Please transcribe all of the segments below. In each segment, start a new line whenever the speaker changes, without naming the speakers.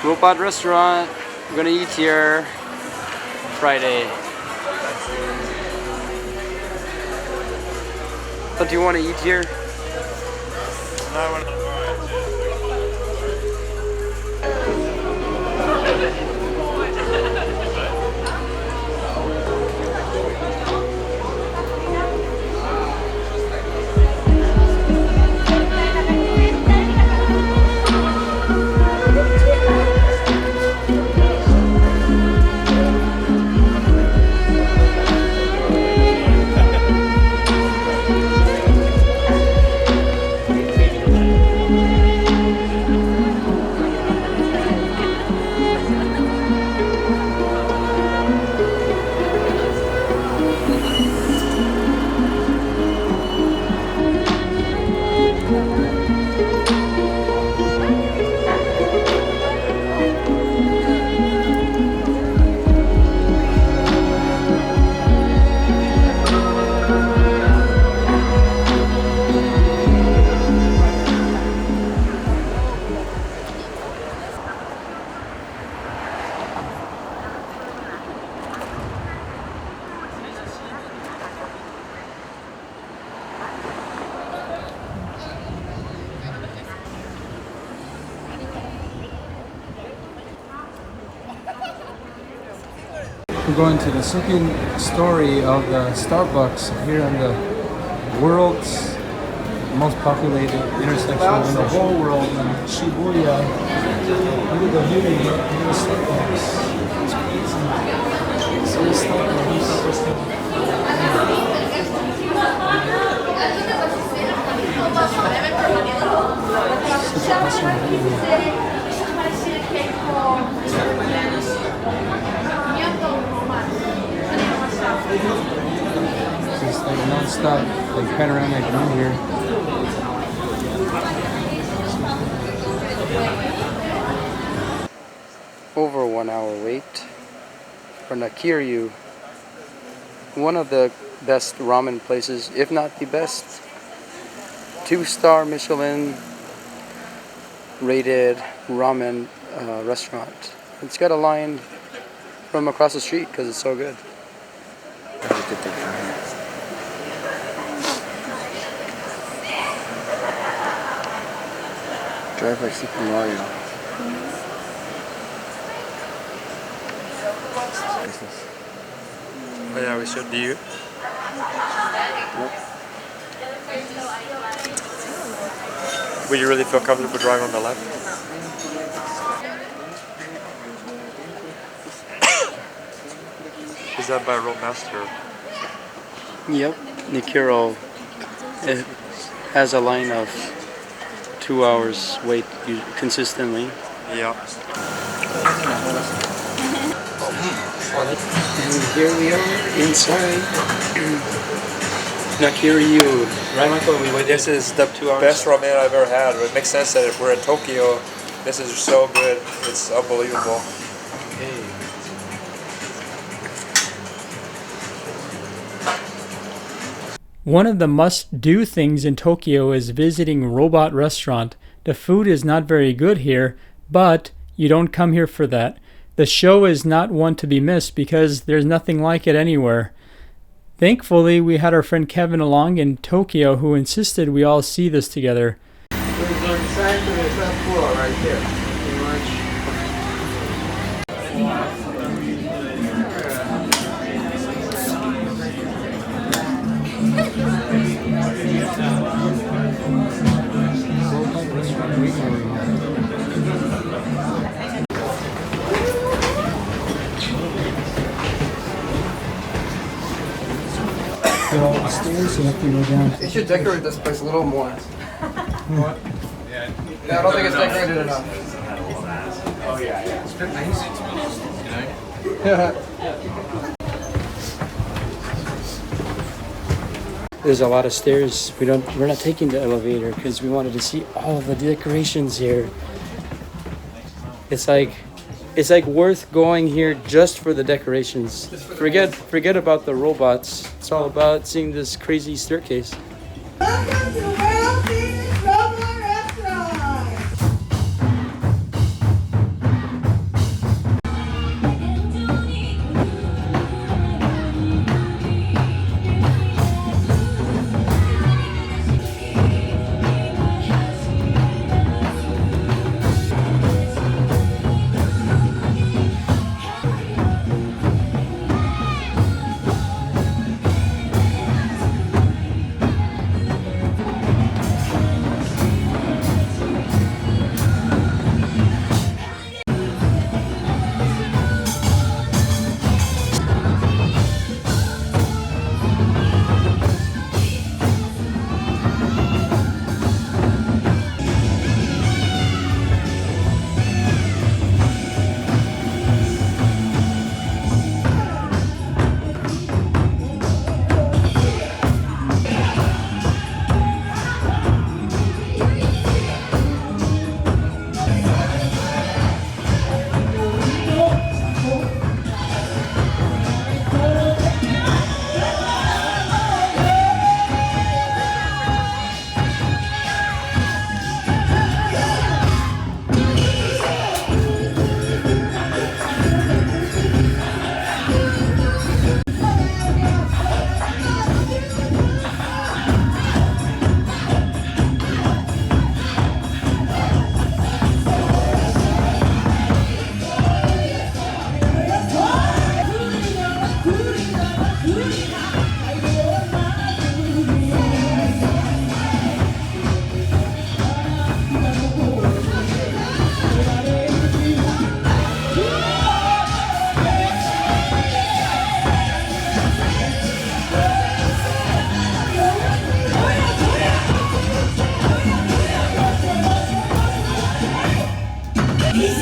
Robot restaurant. We're gonna eat here Friday. But do you want to eat here?
No, I want to.
We're going to the second story of the Starbucks here on the world's most populated intersection in the whole world in Shibuya. Look at the view here of the Starbucks. It's crazy. So the Starbucks. Such a awesome view. Just like non-stop, like panoramic view here. Over 1 hour wait for Nakiryu, one of the best ramen places, if not the best. 2-star Michelin rated ramen restaurant. It's got a line from across the street because it's so good. Drive like Super Mario.
Oh, yeah, we should. Do you?
Nope.
Would you really feel comfortable driving on the left? Is that by Roadmaster?
Yep, Nikiro. It has a line of 2 hours wait consistently.
Yeah.
And here we are inside Nakiryu. Right, Michael? We waited.
This is the
2 hours.
best ramen I've ever had. It makes sense that if we're in Tokyo, this is so good. It's unbelievable.
Okay.
One of the must-do things in Tokyo is visiting Robot Restaurant. The food is not very good here, but you don't come here for that. The show is not one to be missed because there's nothing like it anywhere. Thankfully, we had our friend Kevin along in Tokyo who insisted we all see this together.
There's exactly a top floor right there. Pretty much. All the stairs, you have to go down.
They should decorate this place a little more. What? Yeah, I don't think it's decorated enough. Oh yeah. It's been nice.
There's a lot of stairs. We're not taking the elevator because we wanted to see all of the decorations here. It's like worth going here just for the decorations. Forget about the robots. It's all about seeing this crazy staircase.
Welcome to World Famous Robot Restaurant!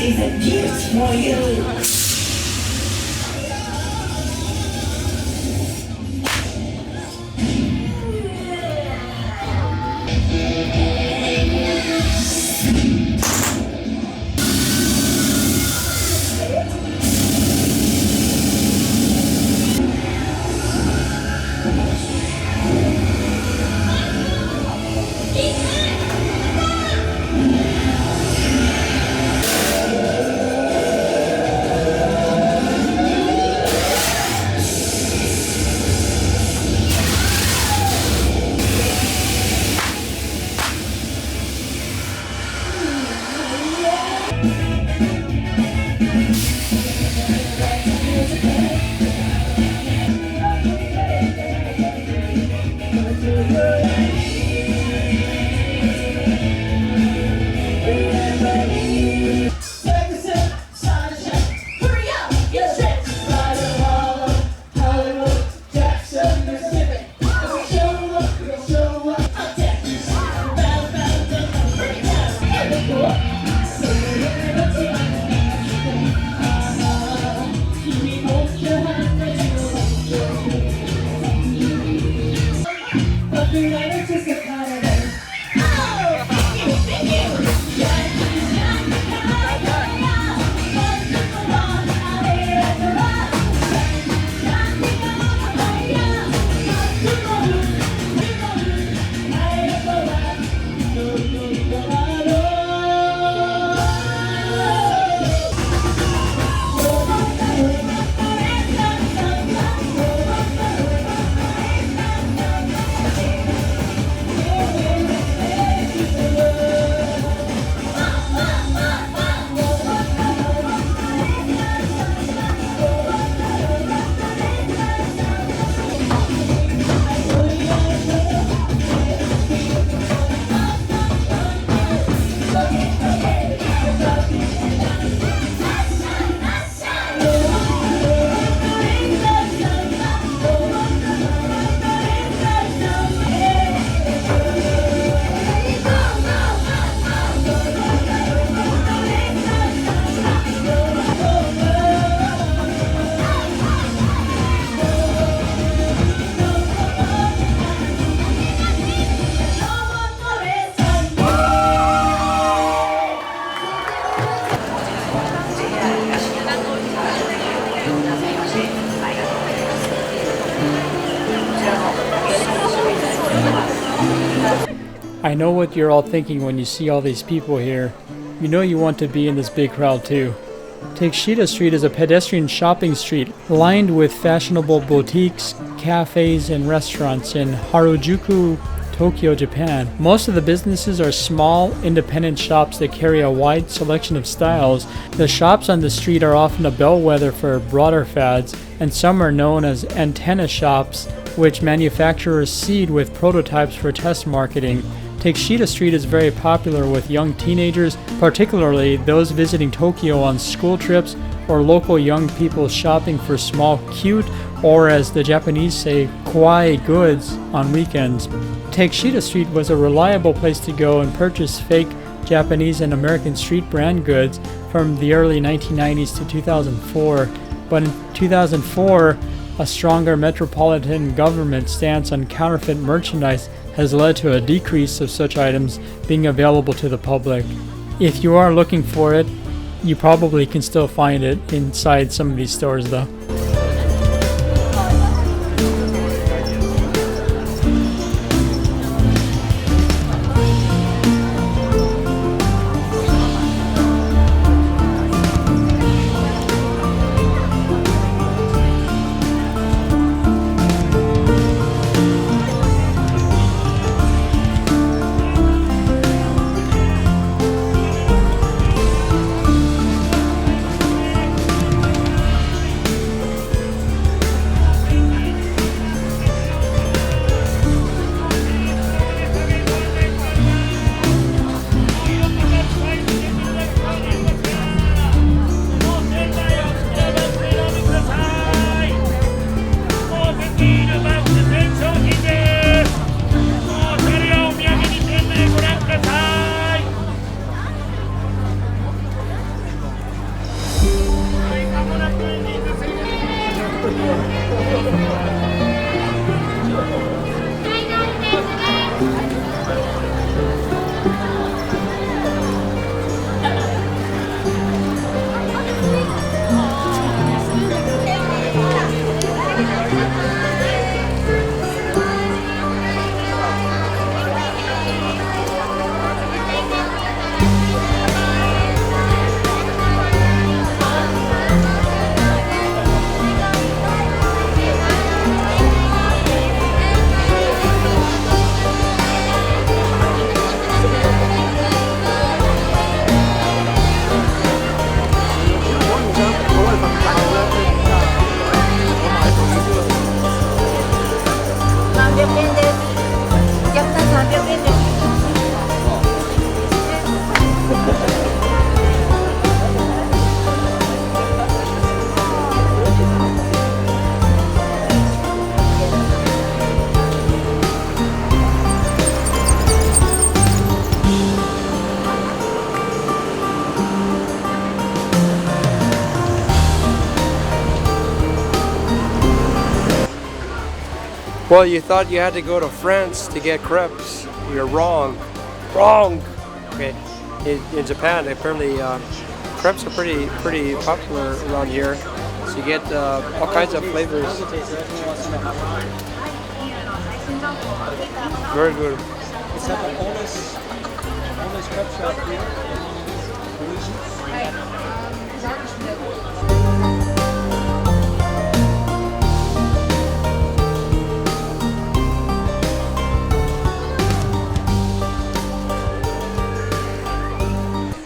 is a gift for you.
I know what you're all thinking when you see all these people here. You know you want to be in this big crowd too. Takeshita Street is a pedestrian shopping street lined with fashionable boutiques, cafes, and restaurants in Harajuku, Tokyo, Japan. Most of the businesses are small, independent shops that carry a wide selection of styles. The shops on the street are often a bellwether for broader fads, and some are known as antenna shops, which manufacturers seed with prototypes for test marketing. Takeshita Street is very popular with young teenagers, particularly those visiting Tokyo on school trips or local young people shopping for small, cute, or as the Japanese say, kawaii goods on weekends. Takeshita Street was a reliable place to go and purchase fake Japanese and American street brand goods from the early 1990s to 2004. But in 2004, a stronger metropolitan government stance on counterfeit merchandise has led to a decrease of such items being available to the public. If you are looking for it, you probably can still find it inside some of these stores though.
Well, you thought you had to go to France to get crepes. You're wrong. Wrong! Okay, in Japan, apparently crepes are pretty popular around here. So you get all kinds of flavors. Very good.
It's like the oldest crepe shop here.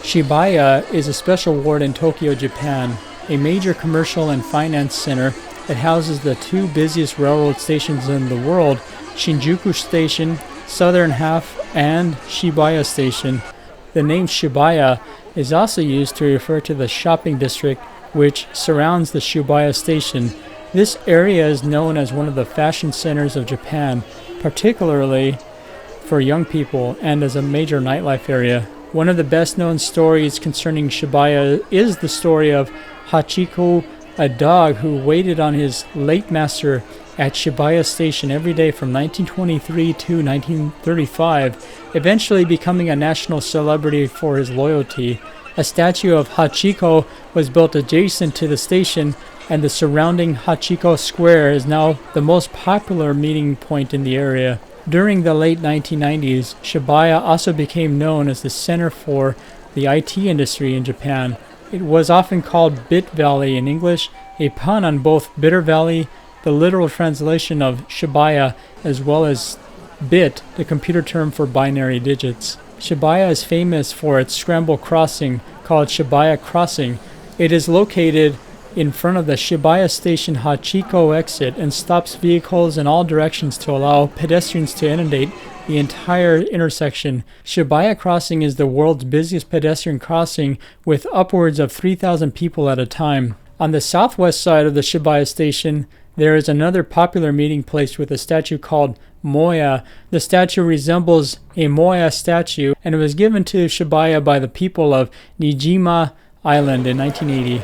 Shibuya is a special ward in Tokyo, Japan, a major commercial and finance center that houses the two busiest railroad stations in the world, Shinjuku Station, southern half, and Shibuya Station. The name Shibuya is also used to refer to the shopping district which surrounds the Shibuya Station. This area is known as one of the fashion centers of Japan, particularly for young people and as a major nightlife area. One of the best known stories concerning Shibuya is the story of Hachiko, a dog who waited on his late master at Shibuya Station every day from 1923 to 1935, eventually becoming a national celebrity for his loyalty. A statue of Hachiko was built adjacent to the station, and the surrounding Hachiko Square is now the most popular meeting point in the area. During the late 1990s, Shibuya also became known as the center for the IT industry in Japan. It was often called Bit Valley in English, a pun on both Bitter Valley, the literal translation of Shibuya, as well as bit, the computer term for binary digits. Shibuya is famous for its scramble crossing called Shabaya Crossing. It is located in front of the Shibuya Station Hachiko exit and stops vehicles in all directions to allow pedestrians to inundate the entire intersection. Shibuya Crossing is the world's busiest pedestrian crossing with upwards of 3,000 people at a time. On the southwest side of the Shibuya Station, there is another popular meeting place with a statue called Moya. The statue resembles a Moya statue and it was given to Shibuya by the people of Nijima Island in 1980.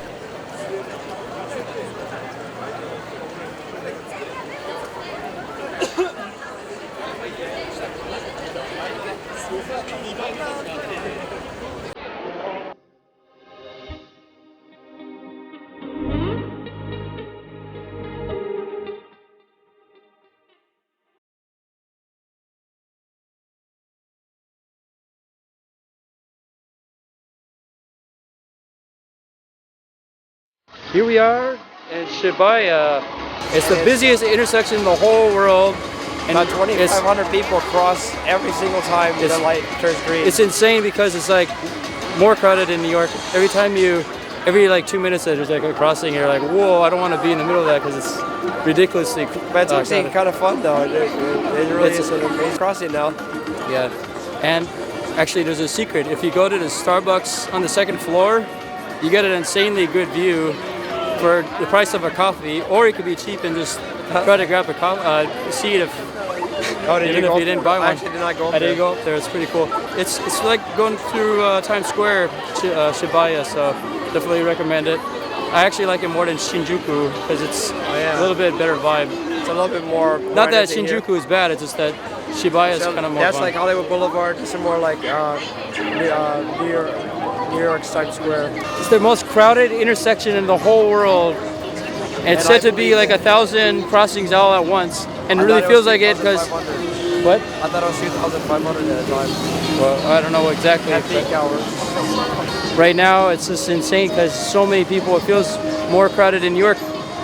Here we are in Shibuya. It's the busiest intersection in the whole world. And about 2,500 people cross every single time the light turns green. It's insane because it's like more crowded in New York. Every like 2 minutes there's like a crossing. You're like, whoa, I don't want to be in the middle of that because it's ridiculously. But it's actually kind of fun though. It really is an amazing crossing now. Yeah, and actually there's a secret. If you go to the Starbucks on the second floor, you get an insanely good view for the price of a coffee, or it could be cheap and just try to grab a seat if you didn't buy one. I actually did not go up there. I didn't go up there. It's pretty cool. It's like going through Times Square, Shibuya, so definitely recommend it. I actually like it more than Shinjuku because it's a little bit better vibe. It's a little bit more. Not that Shinjuku is bad. It's just that Shibuya is kind of more. That's fun. Like Hollywood Boulevard. It's more like New York's Times Square. It's the most crowded intersection in the whole world. And it's said to be like 1,000 crossings all at once, and it really feels like it because. What? I thought it was 2,500 at a time. Well, I don't know exactly. At peak hours. Right now, it's just insane because so many people. It feels more crowded in New York,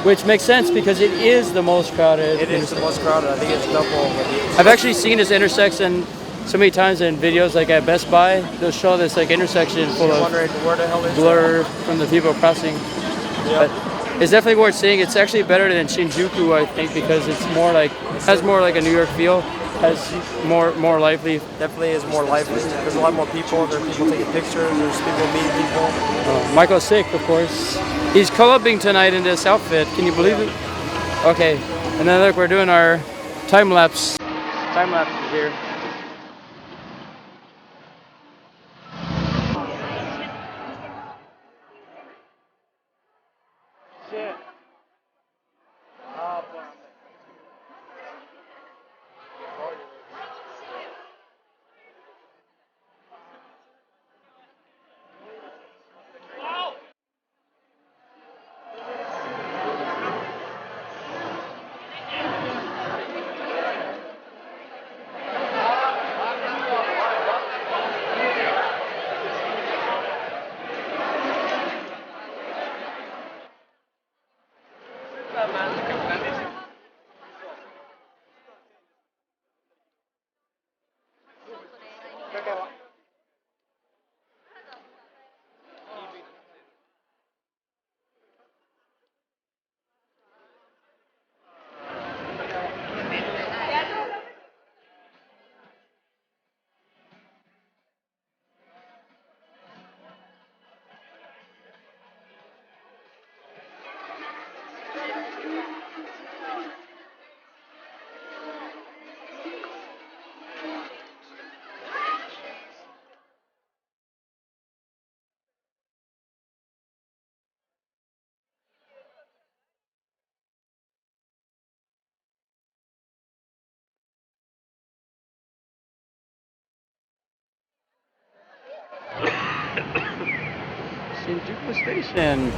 which makes sense because it is the most crowded. It is the most crowded. I think it's double. I've actually seen this intersection so many times in videos, like at Best Buy. They'll show this like intersection full of blur from the people crossing. But it's definitely worth seeing. It's actually better than Shinjuku, I think, because it's more like has more like a New York feel. Has more lively. Definitely is more lively. There's a lot more people. There are people taking pictures. There's people meeting people. Michael's sick, of course. He's clubbing tonight in this outfit. Can you believe it? Okay. And then look, we're doing our time lapse. Time lapse here. Shinjuku Station.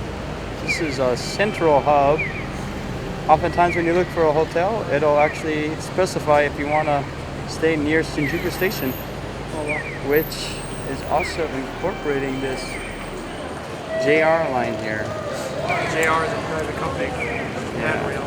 This is a central hub. Oftentimes when you look for a hotel, it'll actually specify if you want to stay near Shinjuku Station, which is also incorporating this JR line here.
JR is a private company. Yeah, real.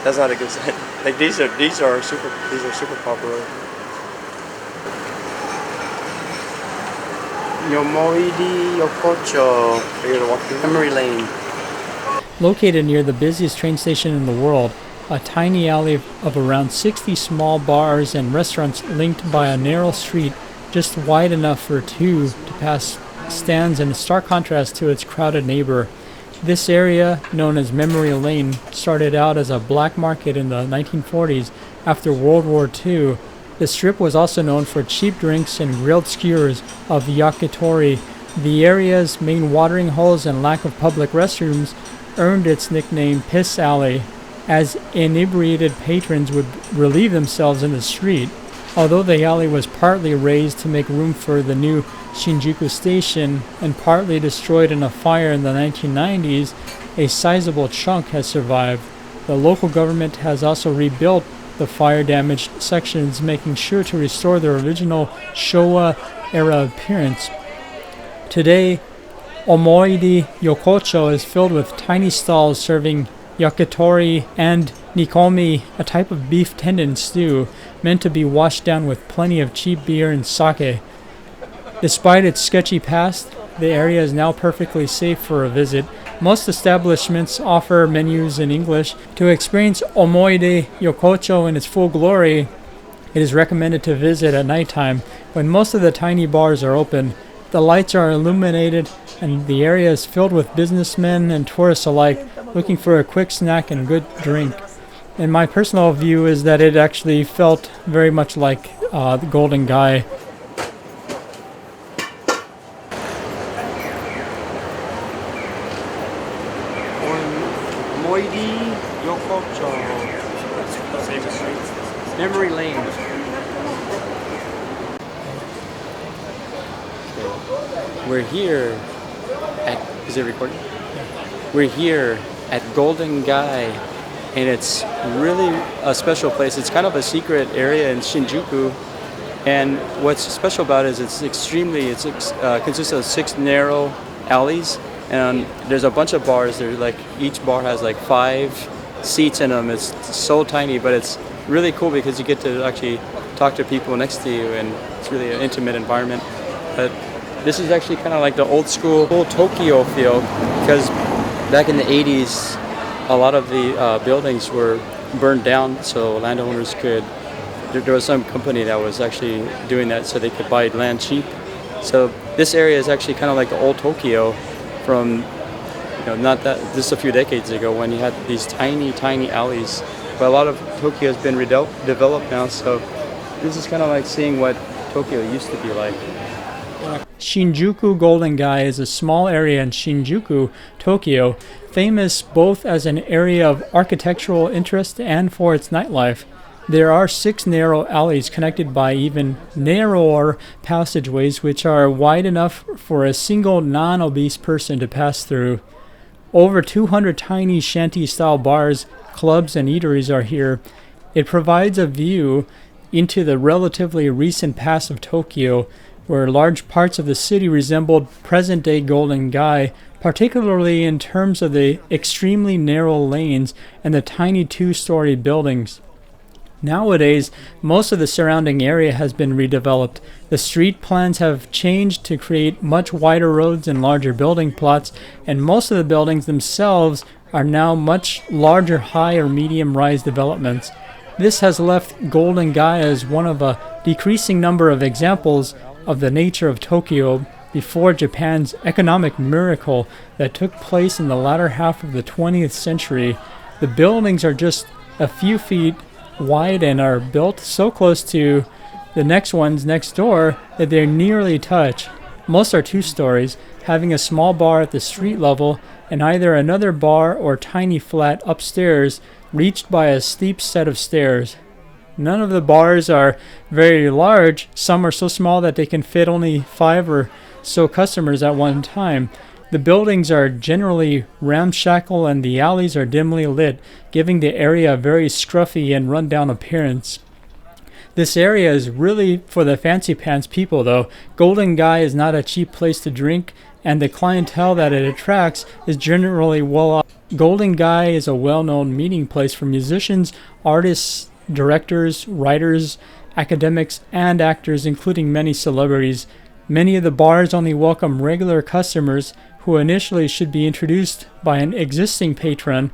That's not a good sign. Like these are super popular.
Yomoidi Yokocho, Memory Lane.
Located near the busiest train station in the world, a tiny alley of around 60 small bars and restaurants linked by a narrow street just wide enough for two to pass stands in stark contrast to its crowded neighbor. This area, known as Memory Lane, started out as a black market in the 1940s after World War II. The strip was also known for cheap drinks and grilled skewers of yakitori. The area's main watering holes and lack of public restrooms earned its nickname Piss Alley, as inebriated patrons would relieve themselves in the street. Although the alley was partly raised to make room for the new Shinjuku Station and partly destroyed in a fire in the 1990s, a sizable chunk has survived. The local government has also rebuilt the fire-damaged sections, making sure to restore their original Showa-era appearance. Today, Omoidi Yokocho is filled with tiny stalls serving yakitori and nikomi, a type of beef tendon stew meant to be washed down with plenty of cheap beer and sake. Despite its sketchy past, the area is now perfectly safe for a visit. Most establishments offer menus in English. To experience Omoide Yokocho in its full glory, it is recommended to visit at nighttime when most of the tiny bars are open. The lights are illuminated and the area is filled with businessmen and tourists alike looking for a quick snack and good drink. And my personal view is that it actually felt very much like the Golden Gai.
Moidi Yokocho. Memory Lane. We're here at, is it recording? We're here at Golden Gai, and it's really a special place. It's kind of a secret area in Shinjuku, and what's special about it is it's consists of 6 narrow alleys, and there's a bunch of bars. There's like, each bar has like 5 seats in them. It's so tiny, but it's really cool because you get to actually talk to people next to you, and it's really an intimate environment. But this is actually kind of like the old school Tokyo feel, because back in the 80s, a lot of the buildings were burned down, so landowners could, there was some company that was actually doing that so they could buy land cheap. So this area is actually kind of like the old Tokyo from, not that, just a few decades ago when you had these tiny, tiny alleys. But a lot of Tokyo has been developed now, so this is kind of like seeing what Tokyo used to be like.
Shinjuku Golden Gai is a small area in Shinjuku, Tokyo, famous both as an area of architectural interest and for its nightlife. There are 6 narrow alleys connected by even narrower passageways which are wide enough for a single non-obese person to pass through. Over 200 tiny shanty-style bars, clubs, and eateries are here. It provides a view into the relatively recent past of Tokyo, where large parts of the city resembled present-day Golden Gai, particularly in terms of the extremely narrow lanes and the tiny 2-story buildings. Nowadays, most of the surrounding area has been redeveloped. The street plans have changed to create much wider roads and larger building plots, and most of the buildings themselves are now much larger high or medium-rise developments. This has left Golden Gai as one of a decreasing number of examples of the nature of Tokyo before Japan's economic miracle that took place in the latter half of the 20th century. The buildings are just a few feet wide and are built so close to the next ones next door that they nearly touch. Most are 2 stories, having a small bar at the street level and either another bar or tiny flat upstairs reached by a steep set of stairs. None of the bars are very large. Some are so small that they can fit only 5 or so customers at one time. The buildings are generally ramshackle and the alleys are dimly lit, giving the area a very scruffy and run-down appearance. This area is really for the fancy pants people though. Golden Gai is not a cheap place to drink, and the clientele that it attracts is generally well off. Golden Gai is a well-known meeting place for musicians, artists, directors, writers, academics, and actors, including many celebrities. Many of the bars only welcome regular customers who initially should be introduced by an existing patron,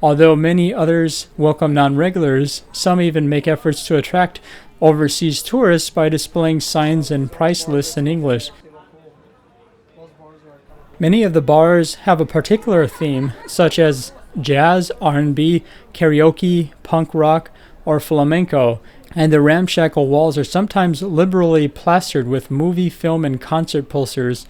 although many others welcome non-regulars. Some even make efforts to attract overseas tourists by displaying signs and price lists in English. Many of the bars have a particular theme, such as jazz, R&B, karaoke, punk rock, or flamenco, and the ramshackle walls are sometimes liberally plastered with movie, film, and concert posters.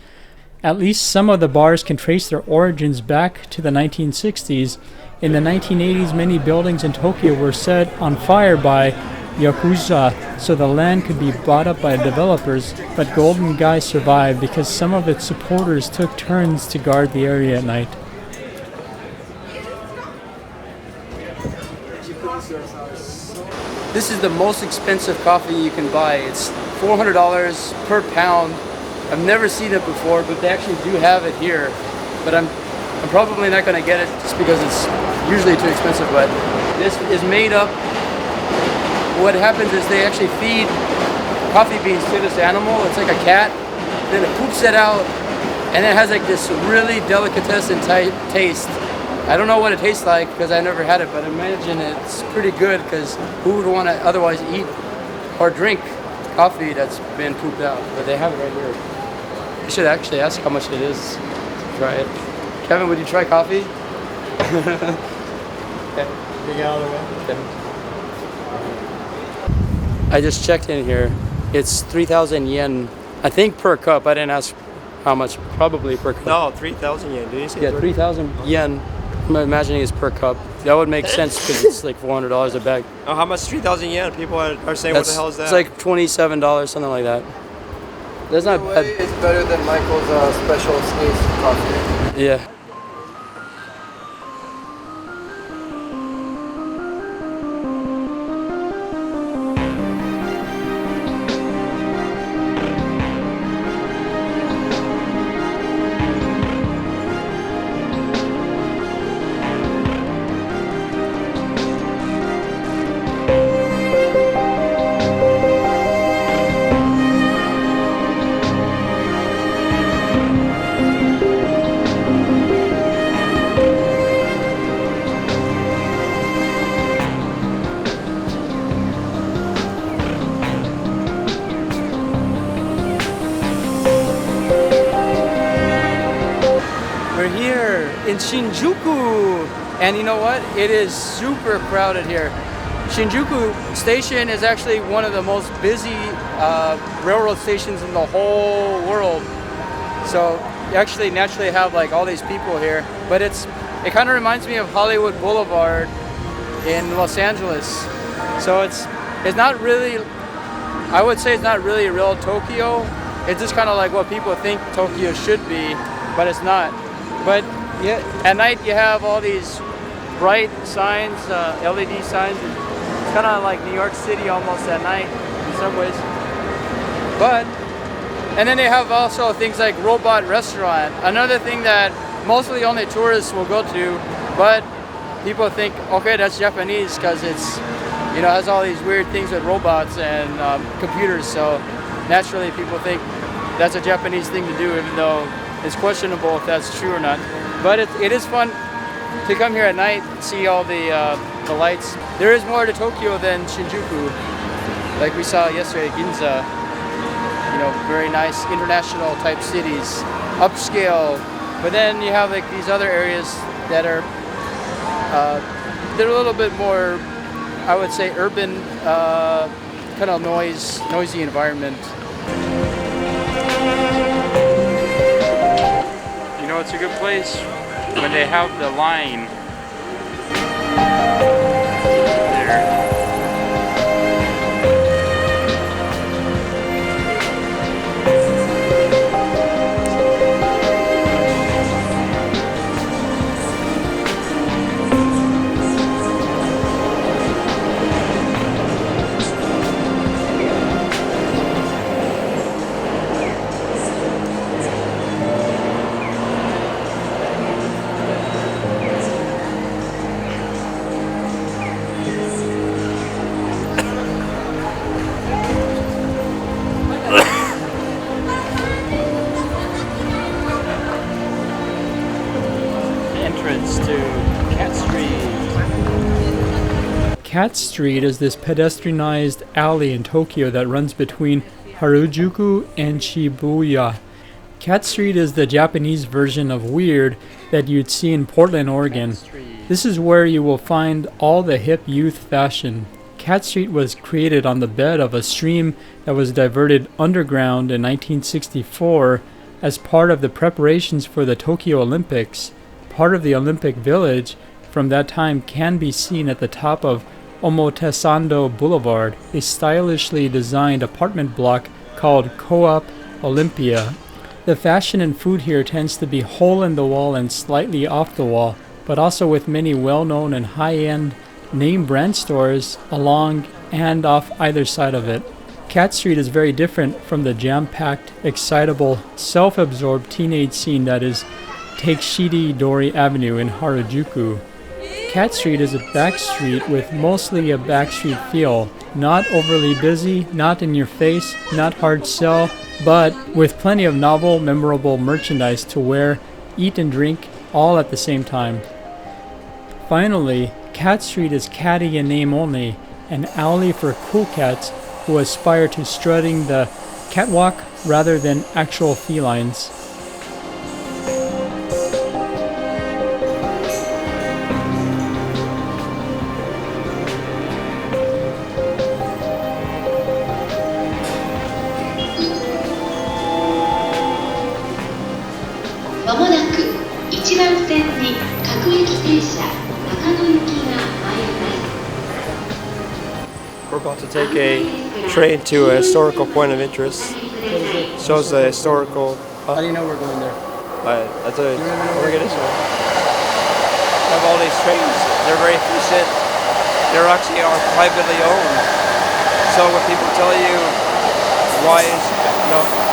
At least some of the bars can trace their origins back to the 1960s. In the 1980s, many buildings in Tokyo were set on fire by Yakuza, so the land could be bought up by developers, but Golden Gai survived because some of its supporters took turns to guard the area at night.
This is the most expensive coffee you can buy. It's $400 per pound. I've never seen it before, but they actually do have it here. But I'm probably not going to get it just because it's usually too expensive. But this is made up. What happens is they actually feed coffee beans to this animal. It's like a cat. Then it poops it out, and it has like this really delicatessen type taste. I don't know what it tastes like because I never had it, but I imagine it's pretty good because who would want to otherwise eat or drink coffee that's been pooped out? But they have it right here. You should actually ask how much it is to try it. Kevin, would you try coffee? Okay. Get out of the way. Okay. I just checked in here. It's 3,000 yen, I think per cup. I didn't ask how much, probably per cup.
No, 3,000 yen. Did you say?
Yeah, 3,000 yen. I'm imagining it's per cup. That would make sense because it's like $400 a bag.
Oh, how much? 3,000 yen? People are saying, what the hell is that?
It's like $27, something like that. That's not bad.
It's better than Michael's special sneeze coffee.
Yeah. We're here in Shinjuku, and you know what? It is super crowded here. Shinjuku Station is actually one of the most busy railroad stations in the whole world. So you actually naturally have like all these people here, but it kind of reminds me of Hollywood Boulevard in Los Angeles. So it's not really, I would say it's not really real Tokyo. It's just kind of like what people think Tokyo should be, but it's not. But yeah, at night you have all these bright signs, LED signs. It's kind of like New York City almost at night in some ways. And then they have also things like Robot Restaurant, another thing that mostly only tourists will go to, but people think, okay, that's Japanese because it's, you know, has all these weird things with robots and computers. So naturally people think that's a Japanese thing to do, even though it's questionable if that's true or not. But it is fun to come here at night and see all the lights. There is more to Tokyo than Shinjuku. Like we saw yesterday, Ginza. You know, very nice international type cities, upscale. But then you have like these other areas that are they're a little bit more, I would say, urban, kind of noisy environment.
know it's a good place when they have the line there. Cat Street is this pedestrianized alley in Tokyo that runs between Harajuku and Shibuya. Cat Street is the Japanese version of Weird that you'd see in Portland, Oregon. This is where you will find all the hip youth fashion. Cat Street was created on the bed of a stream that was diverted underground in 1964 as part of the preparations for the Tokyo Olympics. Part of the Olympic Village from that time can be seen at the top of Omotesando Boulevard, a stylishly designed apartment block called Co-op Olympia. The fashion and food here tends to be hole in the wall and slightly off the wall, but also with many well-known and high-end name brand stores along and off either side of it. Cat Street is very different from the jam-packed, excitable, self-absorbed teenage scene that is Takeshita Dori Avenue in Harajuku. Cat Street is a back street with mostly a back street feel. Not overly busy, not in your face, not hard sell, but with plenty of novel, memorable merchandise to wear, eat and drink, all at the same time. Finally, Cat Street is catty in name only, an alley for cool cats who aspire to strutting the catwalk rather than actual felines.
We're about to take a train to a historical point of interest. Shows the historical.
How do you know we're going there?
That's a organization. Have all these trains. They're very efficient. They're actually are privately owned. So when people tell you why is no.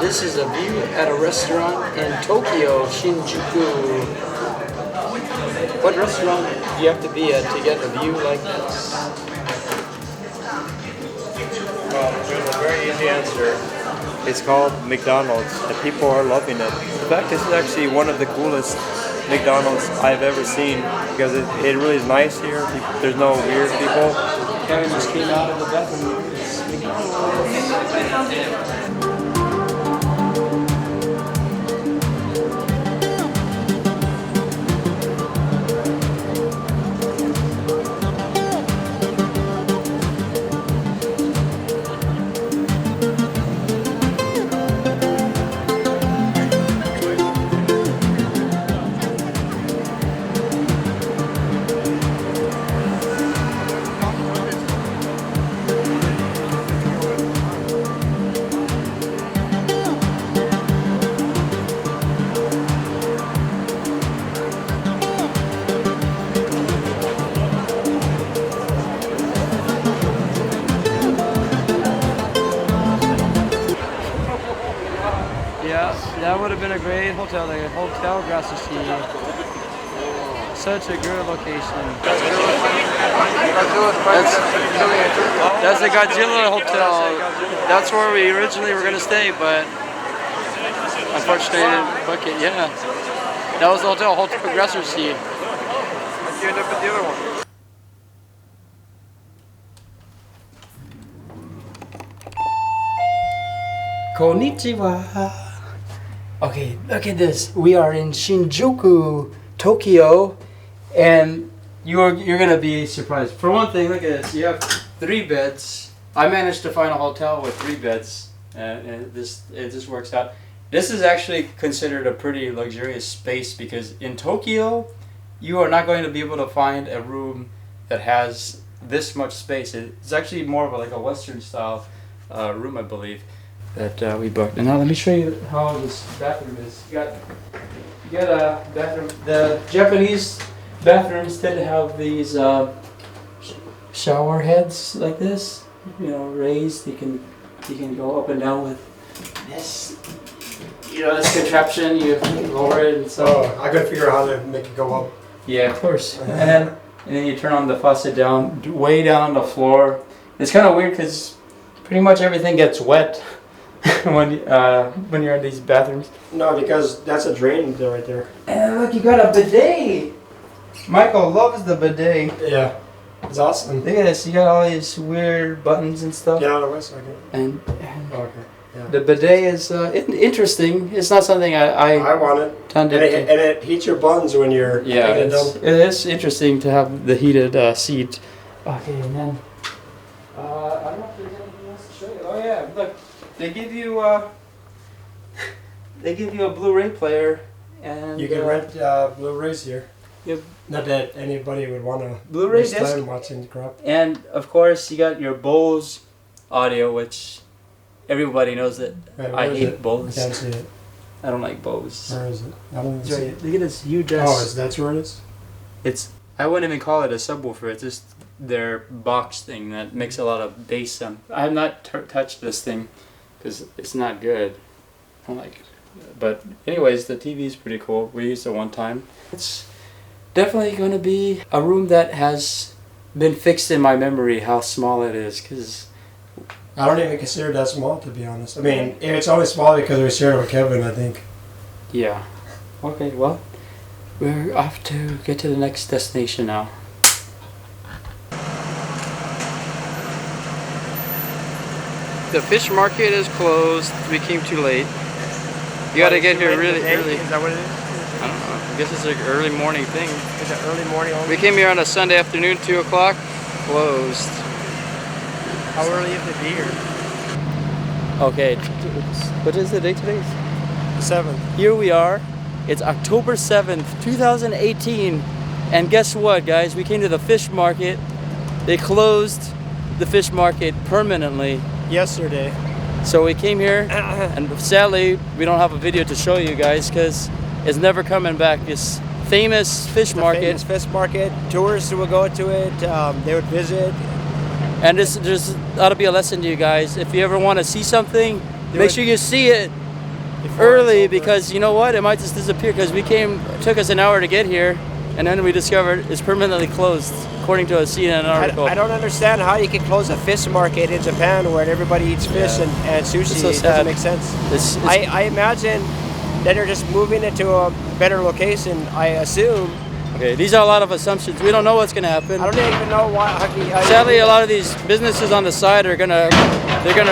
This is a view at a restaurant in Tokyo, Shinjuku. What restaurant do you have to be at to get a view like this?
There's a very easy answer. It's called McDonald's, and people are loving it. In fact, this is actually one of the coolest McDonald's I've ever seen because it really is nice here. There's no weird people.
Kevin just came out of the bathroom.
That would have been a great hotel, like a hotel Grassy. Such a good location. That's the Godzilla Hotel. That's where we originally were gonna stay, but unfortunately didn't book it. Yeah, that was the hotel Grassy.
How'd you end up at the other one?
Konnichiwa. Okay, look at this. We are in Shinjuku, Tokyo, and you're gonna be surprised. For one thing, look at this. You have 3 beds. I managed to find a hotel with 3 beds, and it just works out. This is actually considered a pretty luxurious space because in Tokyo, you are not going to be able to find a room that has this much space. It's actually more of like a Western style room, I believe, that we booked. And now let me show you how this bathroom is. You got a bathroom. The Japanese bathrooms tend to have these shower heads like this, you know, raised. You can go up and down with this. You know, this contraption. You lower it and so.
Oh, I gotta figure out how to make it go up.
Yeah, of course. And then you turn on the faucet down, way down on the floor. It's kind of weird because pretty much everything gets wet when you're in these bathrooms.
No, because that's a drain there right there.
And look, you got a bidet. Michael loves the bidet.
Yeah, it's awesome.
Look at this. You got all these weird buttons and stuff.
Get out of the way so I can.
And
Okay. Yeah.
the bidet is interesting. It's not something I
want it. And it heats your buns when you're taking it down.
It is interesting to have the heated seat. Okay, and then I don't know if there's anything else to show you. Oh yeah, look, they give you a Blu-ray player, and
You can rent Blu-rays here.
Yep.
Not that anybody would want to
Blu-ray
waste
disc.
time watching crap.
And of course, you got your Bose audio, which everybody knows that
Right,
I
where is
hate
it?
Bose.
I can't see it.
I don't like Bose.
Where is it? I don't
It's
even see
right.
it.
Look at this huge
Oh, that's where it is?
It's, I wouldn't even call it a subwoofer. It's just their box thing that makes a lot of bass sound. I have not touched this thing because it's not good. I don't like it. But anyways, the TV is pretty cool. We used it one time. It's definitely going to be a room that has been fixed in my memory how small it is, because
I don't even consider that small, to be honest. I mean, it's only small because we share it with Kevin, I think.
yeah. Okay, well, we're off to get to the next destination now. The fish market is closed. We came too late. You gotta get here really early.
Is that what it is?
I don't know. I guess it's an early morning thing.
Is it early morning only?
We came here on a Sunday afternoon, 2 o'clock. Closed.
How early is it to be here?
Okay, what is the date today?
7th.
Here we are. It's October 7th, 2018. And guess what, guys? We came to the fish market. They closed the fish market permanently.
Yesterday.
So we came here, and sadly, we don't have a video to show you guys because it's never coming back. This famous fish market.
Famous fish market. Tourists would go to it. They would visit.
And there's ought to be a lesson to you guys. If you ever want to see something, make sure you see it early, because you know what? It might just disappear, because it took us an hour to get here, and then we discovered it's permanently closed, according to a CNN article.
I don't understand how you can close a fish market in Japan where everybody eats fish and sushi.
It's so
It
sad.
doesn't make sense.
It's-
I imagine that they're just moving it to a better location, I assume,
Okay, these are a lot of assumptions. We don't know what's gonna happen.
I don't even know why.
Sadly, a lot of these businesses on the side are gonna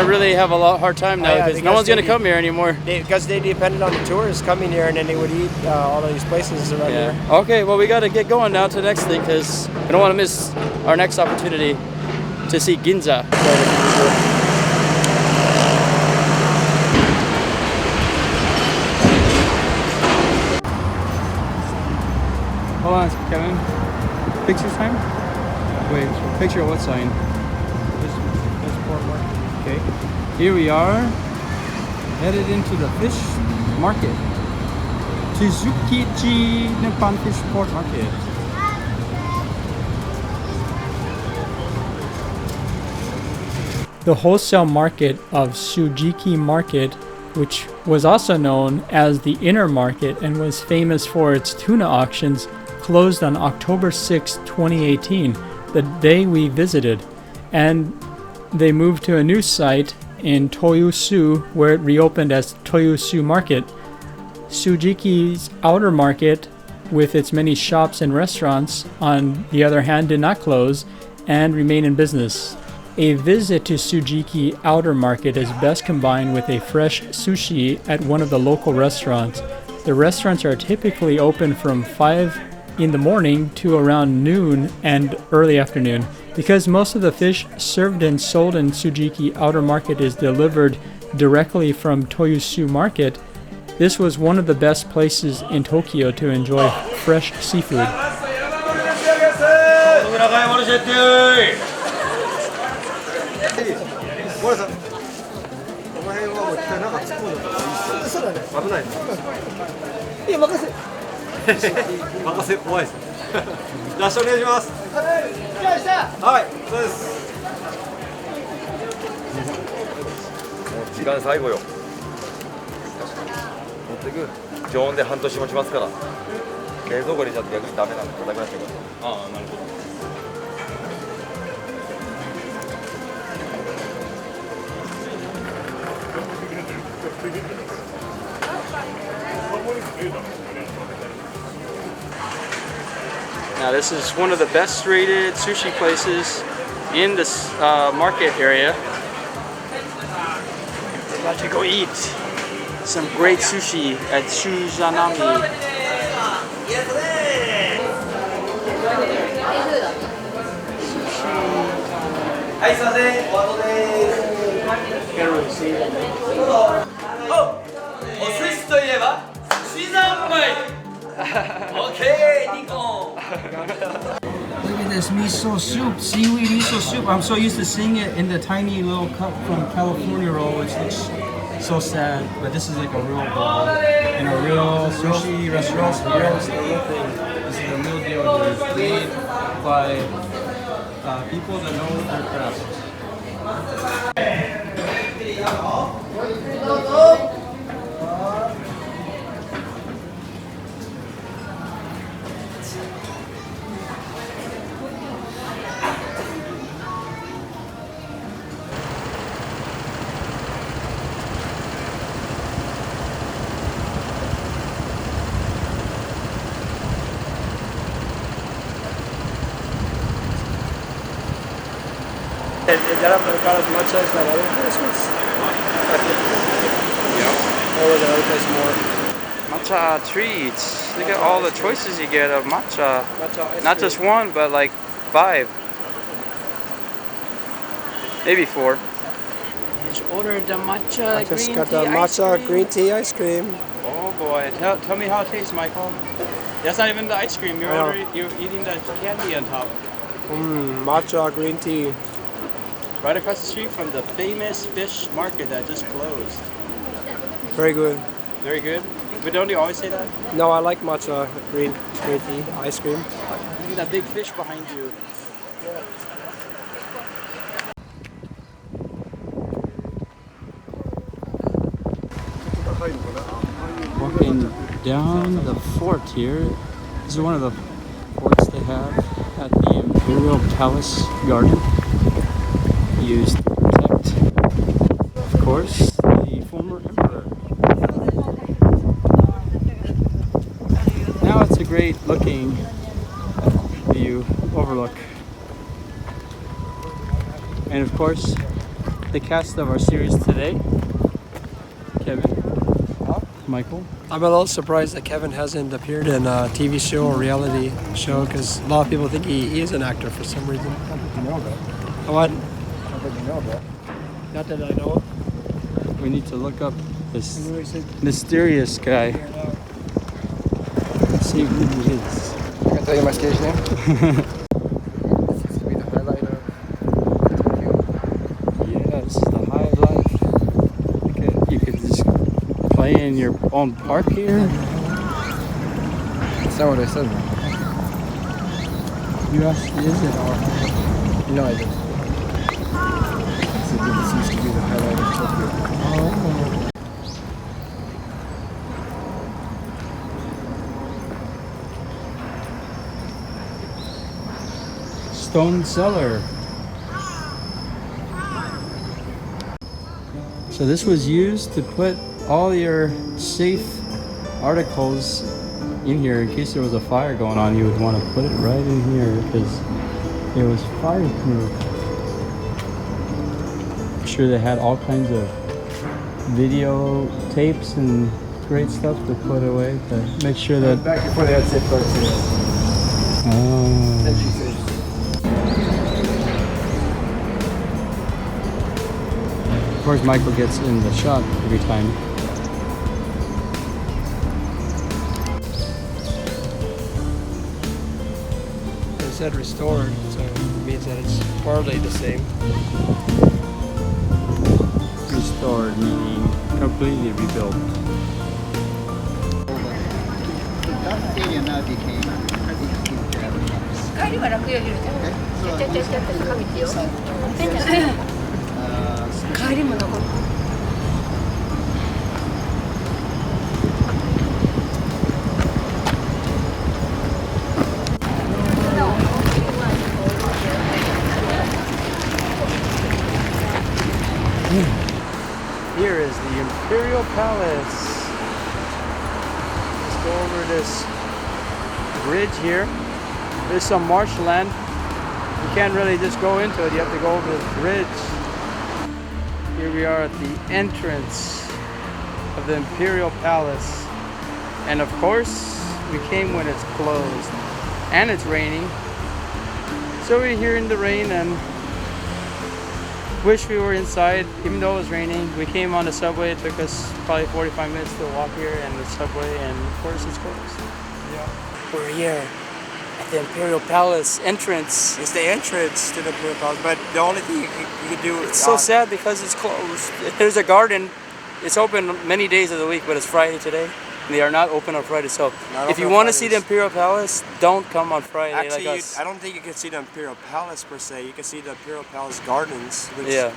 really have a hard time now because no one's gonna come here anymore.
Because they depended on the tourists coming here, and then they would eat all of these places around here.
Okay, well we gotta get going now to the next thing because we don't want to miss our next opportunity to see Ginza.
Hold on, Kevin. Picture time? Wait, picture of what sign?
This poor market.
Okay. Here we are, headed into the fish market. Tsujiki Nippon Fish Port Market. The wholesale market of Tsujiki Market, which was also known as the Inner Market and was famous for its tuna auctions, closed on October 6, 2018, the day we visited, and they moved to a new site in Toyosu where it reopened as Toyosu Market. Tsujiki's outer market, with its many shops and restaurants, on the other hand, did not close and remain in business. A visit to Tsujiki Outer Market is best combined with a fresh sushi at one of the local restaurants. The restaurants are typically open from 5 in the morning to around noon and early afternoon. Because most of the fish served and sold in Tsujiki Outer Market is delivered directly from Toyosu Market, this was one of the best places in Tokyo to enjoy fresh seafood. Now this is one of the best rated sushi places in this market area. We're about to go eat some great sushi at Shuzanami.
Look at this miso soup, seaweed miso soup. I'm so used to seeing it in the tiny little cup from California roll, which looks so sad. But this is like a real bowl in a real sushi restaurant. This is a real deal. It's made by people that know their craft.
Is that about as much as that other place was? Yeah. Or was that other place more?
Matcha treats. Look at all the choices you get of matcha.
Matcha ice
Not
cream.
just one, but like 5. Maybe 4.
Just ordered the matcha
I just
green
got
tea
the
ice
matcha
cream.
green tea ice cream.
Oh boy.
Tell me how it tastes, Michael. That's not even the ice cream.
Oh.
You're eating the candy on top.
Matcha green tea.
Right across the street from the famous fish market that just closed.
Very good.
Very good. But don't you always say that?
No, I like matcha green tea ice cream.
Look at that big fish behind you.
Walking down the fort here. This is one of the forts they have at the Imperial Palace garden. Used to protect, of course, the former emperor. Now it's a great looking view overlook. And of course, the cast of our series today, Kevin, Michael.
I'm a little surprised that Kevin hasn't appeared in a TV show or reality show because a lot of people think he is an actor for some reason.
How did you know that?
What?
How did you know that?
Not that I know.
We need to look up this mysterious guy. See who he is.
Can I tell you my stage name? This used to be the highlight of Tokyo.
Yeah, this is the high life. Okay, you could just play in your own park here.
That's not what I said, man.
You asked, is it or?
No, I didn't. I said this used to be the highlight of Tokyo.
Oh. Stone Cellar. So this was used to put all your safe articles in here in case there was a fire going on. You would want to put it right in here because it was fireproof. I'm sure they had all kinds of video tapes and great stuff to put away to make sure that.
Back before they had safeguards.
Oh.
Then she says,
Of course, Michael gets in the shot every time.
It said restored, so it means that it's partly the same.
Restored, meaning completely rebuilt.
That area now became
Here is the Imperial Palace. Let's go over this bridge here. There's some marshland. You can't really just go into it. You have to go over this bridge. Here we are at the entrance of the Imperial Palace. And of course, we came when it's closed. And it's raining. So we're here in the rain and wish we were inside, even though it was raining. We came on the subway. It took us probably 45 minutes to walk here and the subway, and of course it's closed.
Yeah.
We're here at the Imperial Palace entrance.
It's the entrance to the Imperial Palace, but the only thing you can do is...
It's so sad because it's closed. There's a garden. It's open many days of the week, but it's Friday today. And they are not open on Friday. So if you want to see the Imperial Palace, don't come on Friday.
Actually,
like us.
I don't think you can see the Imperial Palace per se. You can see the Imperial Palace Gardens. Which,
Yeah.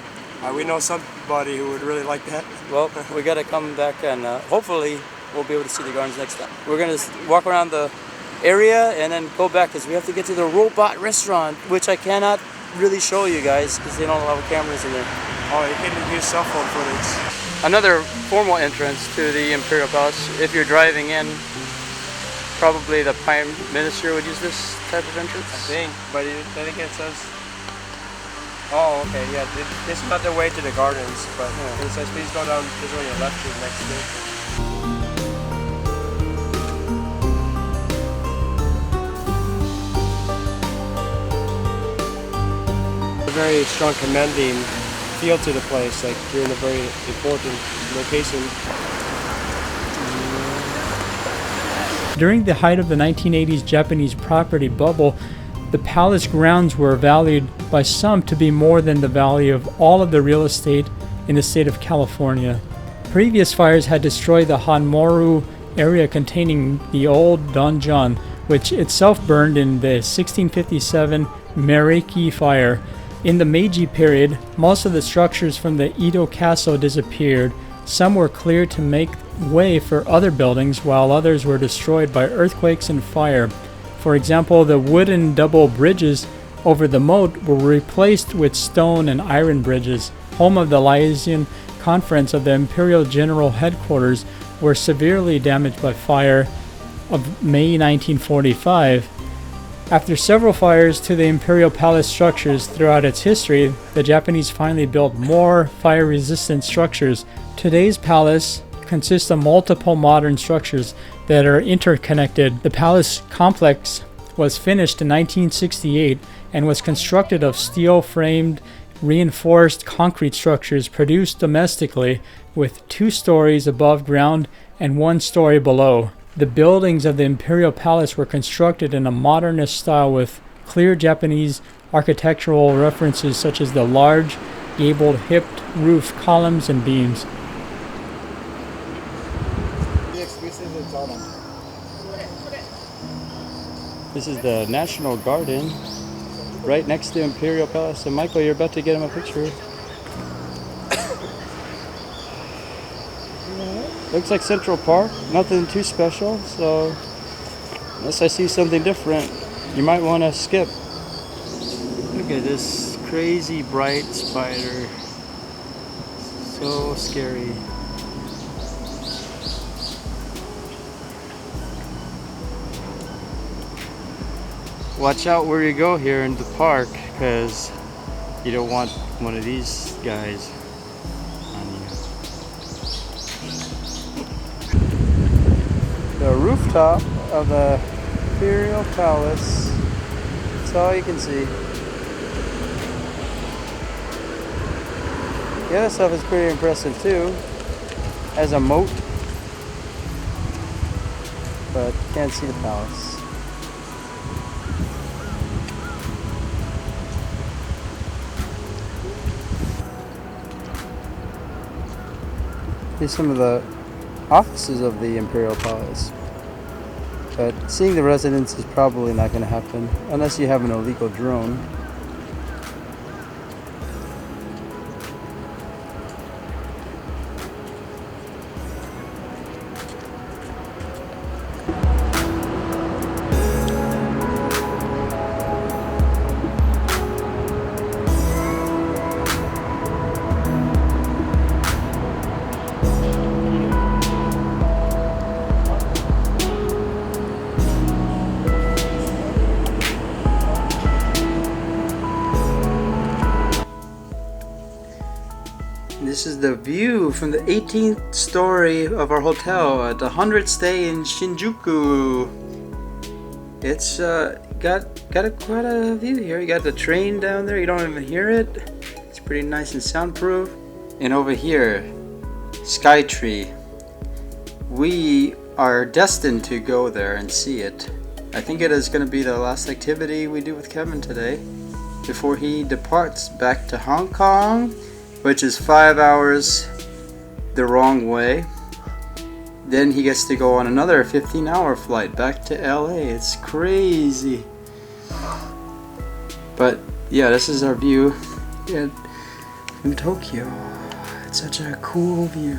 We know somebody who would really like that.
Well, we got to come back and hopefully we'll be able to see the gardens next time. We're going to walk around the area and then go back because we have to get to the robot restaurant, which I cannot really show you guys because they don't allow cameras in there.
Oh, you can use cell phone footage.
Another formal entrance to the Imperial Palace. If you're driving in, probably the Prime Minister would use this type of entrance.
I think, but then again it says... Oh, okay, yeah, this is not the way to the gardens, but it says please go down this way on your left to the next day. A very strong commanding feel to the place, like you're in a very important location.
During the height of the 1980s Japanese property bubble, the palace grounds were valued by some to be more than the value of all of the real estate in the state of California. Previous fires had destroyed the Hanmoru area containing the old donjon, which itself burned in the 1657 Meiriki fire. In the Meiji period, most of the structures from the Edo castle disappeared. Some were cleared to make way for other buildings, while others were destroyed by earthquakes and fire. For example, the wooden double bridges over the moat were replaced with stone and iron bridges. Home of the Lysian Conference of the Imperial General Headquarters were severely damaged by fire of May 1945. After several fires to the Imperial Palace structures throughout its history, the Japanese finally built more fire-resistant structures. Today's palace consists of multiple modern structures that are interconnected. The palace complex was finished in 1968 and was constructed of steel-framed, reinforced concrete structures produced domestically with 2 stories above ground and 1 story below. The buildings of the Imperial Palace were constructed in a modernist style with clear Japanese architectural references such as the large, gabled, hipped roof columns and beams. This is the National Garden right next to Imperial Palace. And Michael, you're about to get him a picture. Looks like Central Park, nothing too special, so unless I see something different, you might want to skip. Look at this crazy bright spider. So scary. Watch out where you go here in the park, because you don't want one of these guys on you. The rooftop of the Imperial Palace. That's all you can see. The other stuff is pretty impressive too. Has a moat, but can't see the palace. Here's some of the offices of the Imperial Palace. But seeing the residents is probably not going to happen unless you have an illegal drone. This is the view from the 18th story of our hotel at the 100th stay in Shinjuku. It's got quite a view here. You got the train down there, you don't even hear it. It's pretty nice and soundproof. And over here, Skytree. We are destined to go there and see it. I think it is going to be the last activity we do with Kevin today before he departs back to Hong Kong, which is 5 hours the wrong way. Then he gets to go on another 15-hour flight back to LA. It's crazy. But yeah, this is our view from Tokyo. It's such a cool view.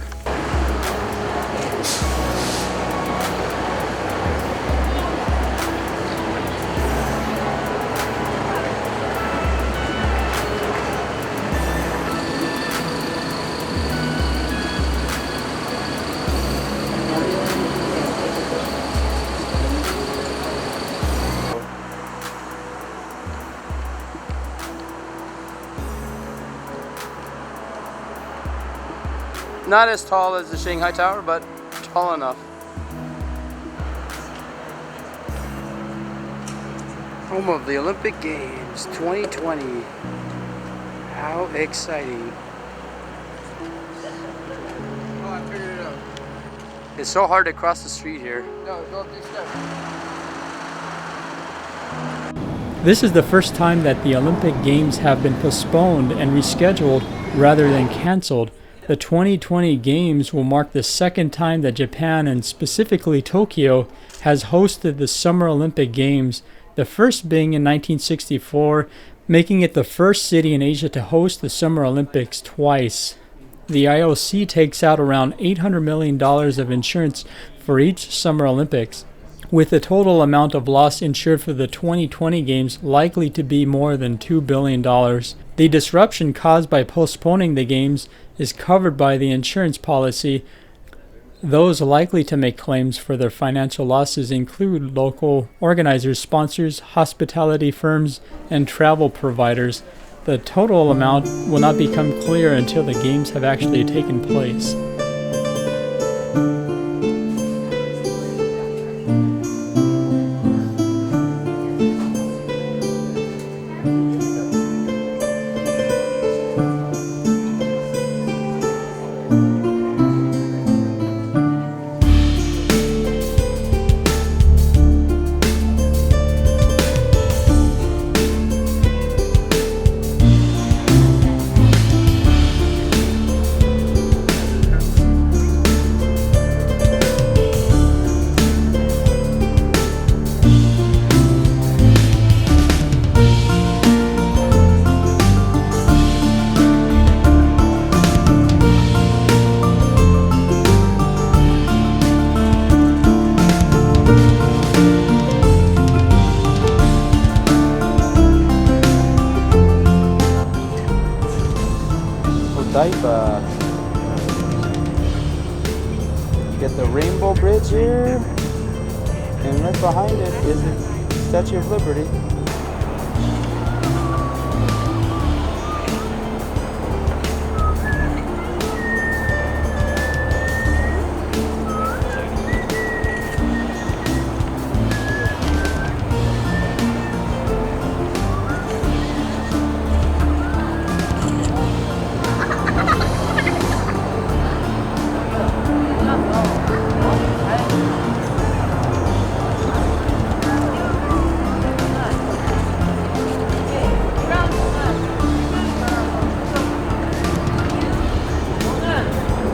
Not as tall as the Shanghai Tower, but tall enough. Home of the Olympic Games 2020. How exciting.
Oh, I figured it out.
It's so hard to cross the street here.
No, go up these steps.
This is the first time that the Olympic Games have been postponed and rescheduled rather than canceled. The 2020 Games will mark the second time that Japan, and specifically Tokyo, has hosted the Summer Olympic Games, the first being in 1964, making it the first city in Asia to host the Summer Olympics twice. The IOC takes out around $800 million of insurance for each Summer Olympics, with the total amount of loss insured for the 2020 Games likely to be more than $2 billion. The disruption caused by postponing the Games is covered by the insurance policy. Those likely to make claims for their financial losses include local organizers, sponsors, hospitality firms, and travel providers. The total amount will not become clear until the games have actually taken place.
Odaiba. Get the Rainbow Bridge here, and right behind it is the Statue of Liberty.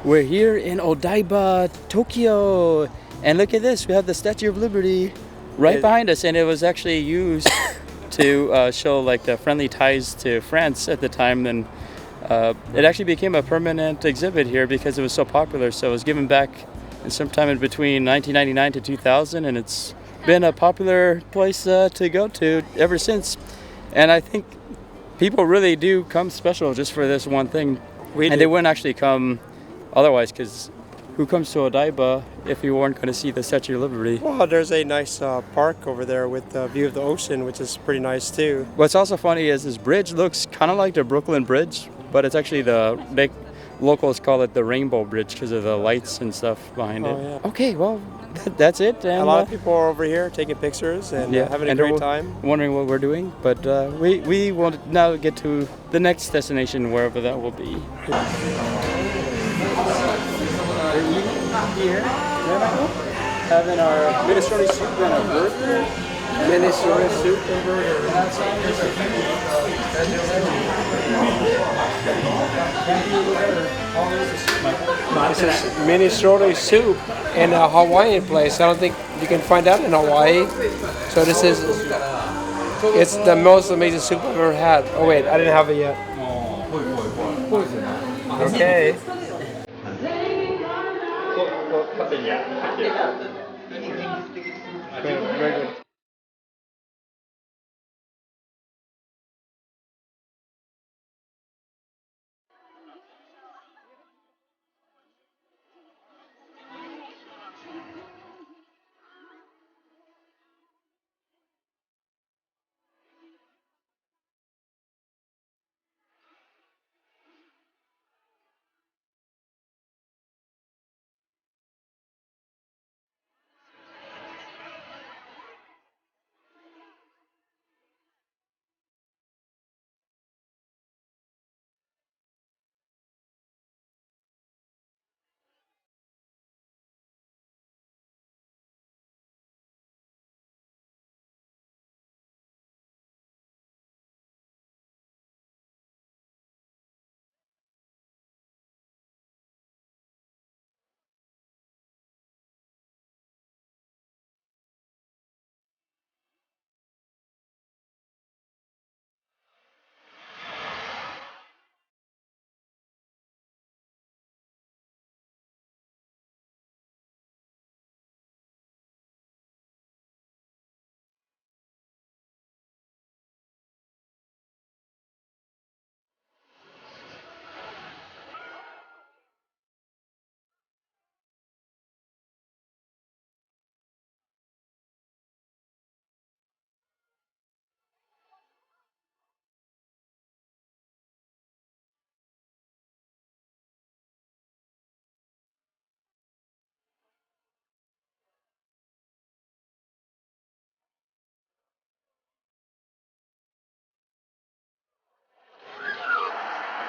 We're here in Odaiba, Tokyo, and look at this, we have the Statue of Liberty right behind us, and it was actually used to show like the friendly ties to France at the time, and it actually became a permanent exhibit here because it was so popular, so it was given back in sometime in between 1999 to 2000, and it's been a popular place to go to ever since, and I think people really do come special just for this one thing, and they wouldn't actually come otherwise, because who comes to Odaiba if you weren't going to see the Statue of Liberty?
Well, there's a nice park over there with a view of the ocean, which is pretty nice too.
What's also funny is this bridge looks kind of like the Brooklyn Bridge, but it's actually they locals call it the Rainbow Bridge because of the lights and stuff behind it.
Yeah.
Okay, well, that's it. And
a lot of people are over here taking pictures and having a great time.
Wondering what we're doing, but we will now get to the next destination, wherever that will be. We're eating here, having our minestrone soup and a burger. Minestrone soup and burger.
This is minestrone soup in a Hawaiian place. I don't think you can find that in Hawaii. So it's the most amazing soup I've ever had. Oh wait, I didn't have it yet. Okay. Very good.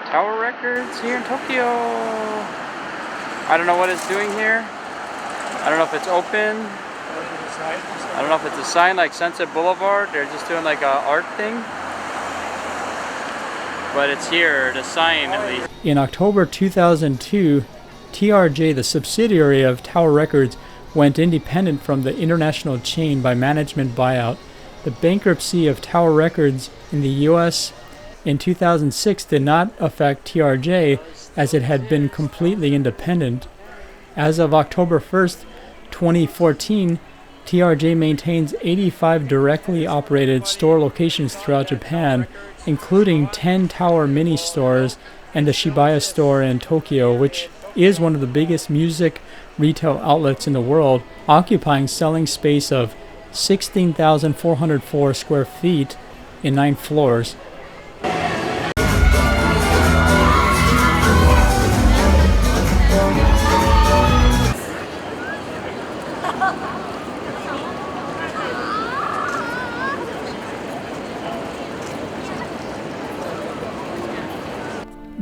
Tower Records here in Tokyo. I don't know what it's doing here. I don't know if it's open. I don't know if it's a sign like Sunset Boulevard. They're just doing like a art thing. But it's here, the sign at least.
In October 2002, TRJ, the subsidiary of Tower Records, went independent from the international chain by management buyout. The bankruptcy of Tower Records in the US in 2006 did not affect TRJ as it had been completely independent. As of October 1st, 2014, TRJ maintains 85 directly operated store locations throughout Japan, including 10 Tower mini stores and the Shibuya store in Tokyo, which is one of the biggest music retail outlets in the world, occupying selling space of 16,404 square feet in 9 floors.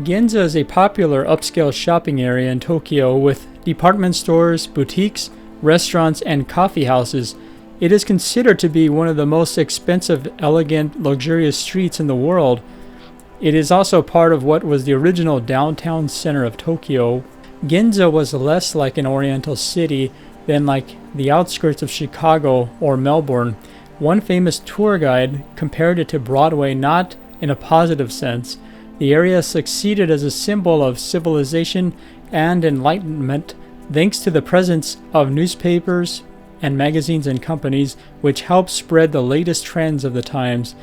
Ginza is a popular upscale shopping area in Tokyo with department stores, boutiques, restaurants, and coffee houses. It is considered to be one of the most expensive, elegant, luxurious streets in the world. It is also part of what was the original downtown center of Tokyo. Ginza was less like an oriental city than like the outskirts of Chicago or Melbourne. One famous tour guide compared it to Broadway, not in a positive sense. The area succeeded as a symbol of civilization and enlightenment thanks to the presence of newspapers and magazines and companies which helped spread the latest trends of the times.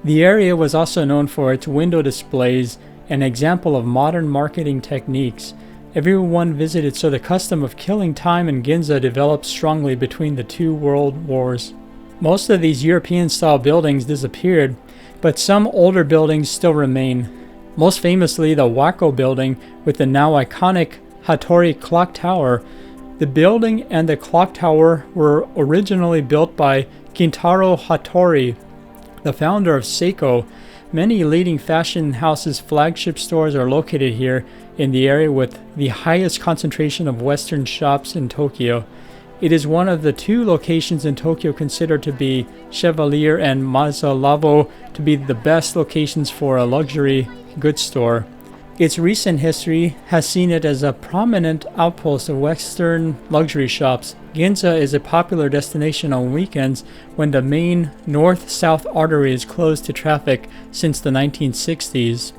The area was also known for its window displays, an example of modern marketing techniques. Everyone visited, so the custom of killing time in Ginza developed strongly between the two world wars. Most of these European-style buildings disappeared, but some older buildings still remain. Most famously, the Wako building with the now iconic Hattori clock tower. The building and the clock tower were originally built by Kintaro Hattori, the founder of Seiko. Many leading fashion houses' flagship stores are located here in the area with the highest concentration of Western shops in Tokyo. It is one of the 2 locations in Tokyo considered to be Chevalier and Mazalavo to be the best locations for a luxury goods store. Its recent history has seen it as a prominent outpost of Western luxury shops. Ginza is a popular destination on weekends when the main north-south artery is closed to traffic since the 1960s.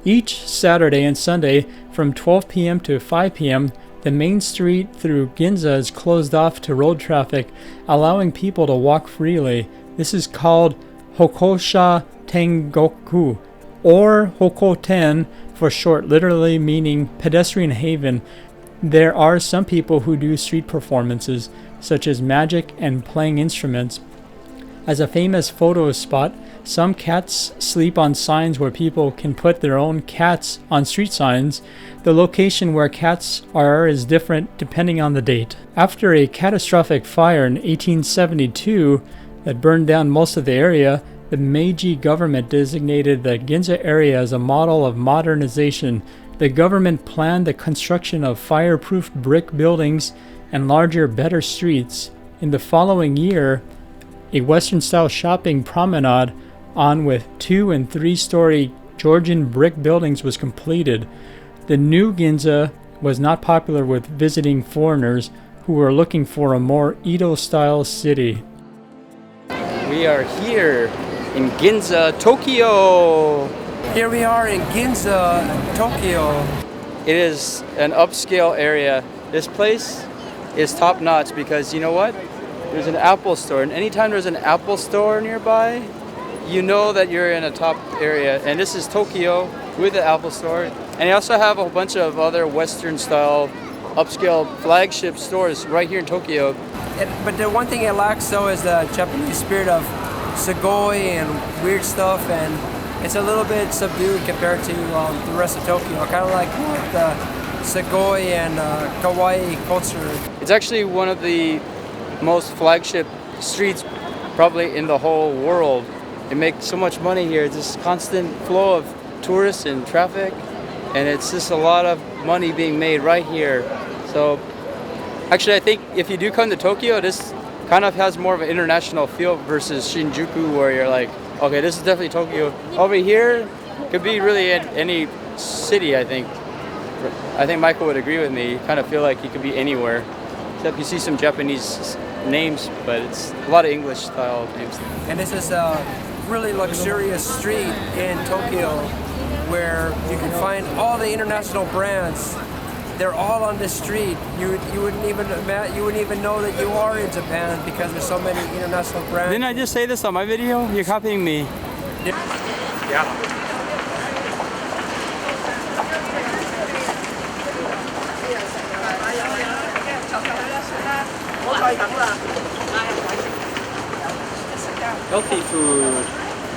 Each Saturday and Sunday from 12 p.m. to 5 p.m., the main street through Ginza is closed off to road traffic, allowing people to walk freely. This is called Hokosha Tengoku, or Hokoten for short, literally meaning pedestrian haven. There are some people who do street performances, such as magic and playing instruments. As a famous photo spot, some cats sleep on signs where people can put their own cats on street signs. The location where cats are is different depending on the date. After a catastrophic fire in 1872 that burned down most of the area, the Meiji government designated the Ginza area as a model of modernization. The government planned the construction of fireproof brick buildings and larger, better streets. In the following year, a Western-style shopping promenade on with 2- and 3-story Georgian brick buildings was completed. The new Ginza was not popular with visiting foreigners who were looking for a more Edo-style city.
We are here in Ginza, Tokyo.
Here we are in Ginza, Tokyo.
It is an upscale area. This place is top notch because you know what? There's an Apple store, and anytime there's an Apple store nearby, you know that you're in a top area. And this is Tokyo with the Apple store. And they also have a bunch of other Western style upscale flagship stores right here in Tokyo.
But the one thing it lacks though is the Japanese spirit of Sugoi and weird stuff, and it's a little bit subdued compared to the rest of Tokyo. Kind of like the Sugoi and kawaii culture.
It's actually one of the most flagship streets probably in the whole world. They make so much money here. This constant flow of tourists and traffic. and it's just a lot of money being made right here. So actually, I think if you do come to Tokyo, this kind of has more of an international feel versus Shinjuku, where you're like, okay, this is definitely Tokyo. Over here, could be really in any city, I think. I think Michael would agree with me. You kind of feel like you could be anywhere. Except you see some Japanese names, but it's a lot of English style names.
And this is a really luxurious street in Tokyo where you can find all the international brands. They're all on this street. You wouldn't even know that you are in Japan because there's so many international brands.
Didn't I just say this on my video? You're copying me.
Yeah.
Healthy food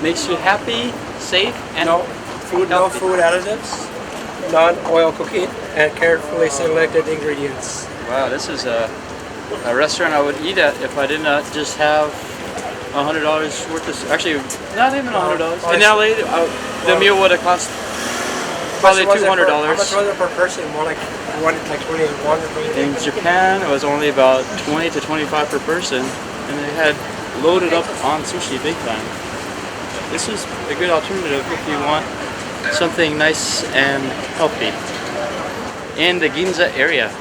makes you happy, safe, and
No food additives, non-oil cooking, and carefully selected ingredients.
wow, this is a restaurant I would eat at if I did not just have $100 worth of. Actually, not even $100. In LA, the meal would have cost probably $200.
How much was it per person? More like 21 or 22?
In Japan, it was only about 20 to 25 per person, and they had loaded up on sushi big time. This is a good alternative if you want something nice and healthy in the Ginza area.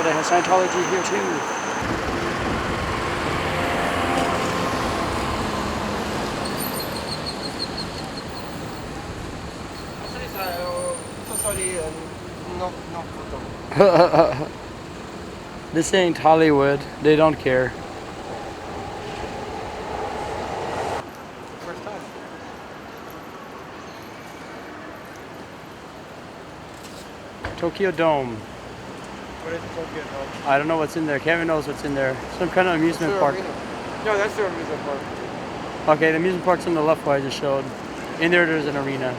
They have Scientology here too. This ain't Hollywood. They don't care.
First time.
Tokyo Dome.
What is the Tokyo Dome?
I don't know what's in there. Kevin knows what's in there. Some kind of amusement park.
No, that's the amusement park.
Okay, the amusement park's on the left where I just showed. In there's an arena.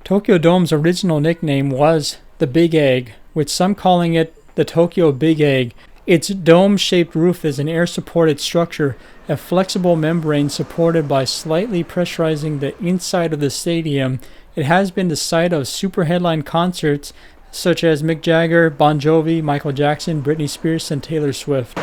Tokyo Dome's original nickname was the Big Egg, with some calling it the Tokyo Big Egg. Its dome-shaped roof is an air-supported structure, a flexible membrane supported by slightly pressurizing the inside of the stadium. It has been the site of super headline concerts such as Mick Jagger, Bon Jovi, Michael Jackson, Britney Spears, and Taylor Swift.